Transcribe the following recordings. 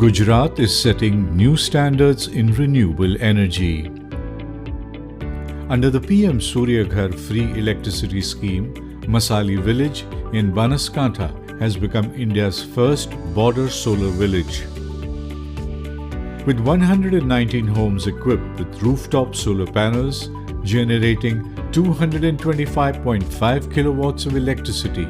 Gujarat is setting new standards in renewable energy. Under the PM Surya Ghar free electricity scheme, Masali village in Banaskantha has become India's first border solar village. With 119 homes equipped with rooftop solar panels generating 225.5 kilowatts of electricity,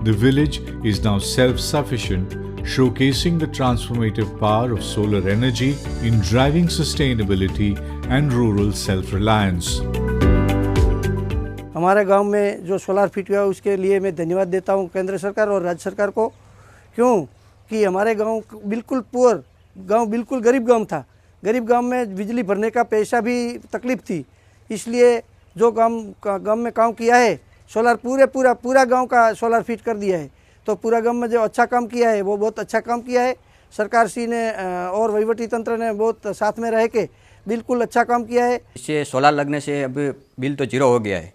the village is now self-sufficient, showcasing the transformative power of solar energy in driving sustainability and rural self-reliance. हमारे गांव में जो solar fit हुआ उसके लिए मैं धन्यवाद देता हूं केंद्र सरकार और राज्य सरकार को। क्यों कि हमारे गांव बिल्कुल पुअर गांव, बिल्कुल गरीब गांव था। गरीब गांव में बिजली भरने का पैसा भी तकलीफ थी, इसलिए जो गांव में काम किया है सोलार पूरा गांव का सोलार फिट कर दिया है। तो पूरा गांव में जो अच्छा काम किया है वो बहुत अच्छा काम किया है। सरकार श्री ने और वहीवटी तंत्र ने बहुत साथ में रह के बिल्कुल अच्छा काम किया है। इससे सोलार लगने से अब बिल तो जीरो हो गया है।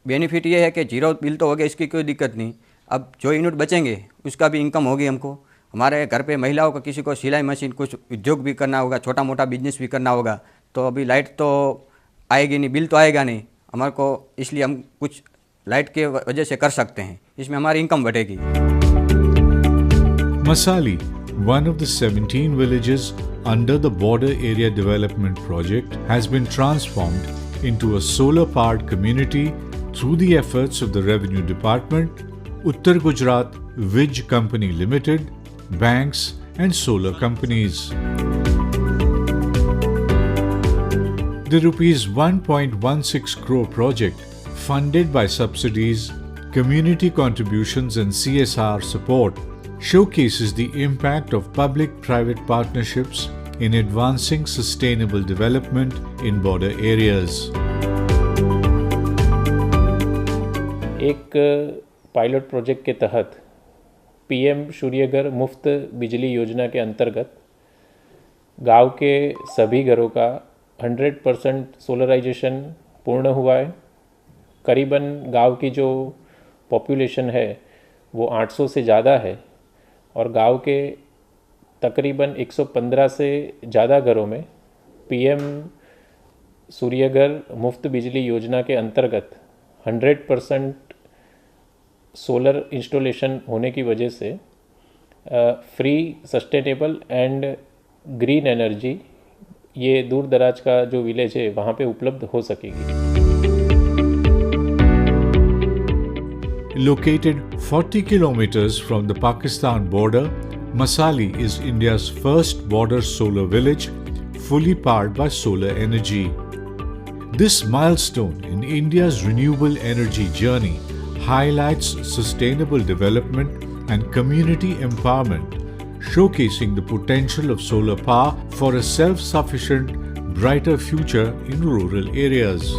बेनिफिट ये है कि जीरो बिल तो हो गया, इसकी कोई दिक्कत नहीं। अब जो यूनिट बचेंगे उसका भी इनकम होगी हमको। हमारे घर पे महिलाओं को किसी को सिलाई मशीन, कुछ उद्योग भी करना होगा, छोटा मोटा बिजनेस भी करना होगा, तो अभी लाइट तो आएगी नहीं, बिल तो आएगा नहीं हमारे को, इसलिए हम कुछ लाइट के वजह से कर सकते हैं, इसमें हमारी इनकम बढ़ेगी। Masali, one of the 17 villages under the Border Area Development Project, has been transformed into a solar-powered community through the efforts of the Revenue Department, Uttar Gujarat Wij Company Limited, banks and solar companies. The Rs 1.16 crore project, funded by subsidies, community contributions and CSR support, showcases the impact of public-private partnerships in advancing sustainable development in border areas. एक pilot project के तहत PM Surya Ghar मुफ्त बिजली योजना के अंतर्गत गांव के सभी घरों का 100% सोलराइजेशन पूर्ण हुआ है। करीबन गांव की जो पॉपुलेशन है वो 800 से ज़्यादा है और गांव के तकरीबन 115 से ज़्यादा घरों में पीएम सूर्यघर मुफ्त बिजली योजना के अंतर्गत 100% सोलर इंस्टॉलेशन होने की वजह से free, sustainable and green energy ये दूर दराज का जो विलेज है वहाँ पे उपलब्ध हो सकेगी। Located 40 kilometers from the Pakistan border, Masali is India's first border solar village fully powered by solar energy. This milestone in India's renewable energy journey highlights sustainable development and community empowerment, showcasing the potential of solar power for a self-sufficient, brighter future in rural areas.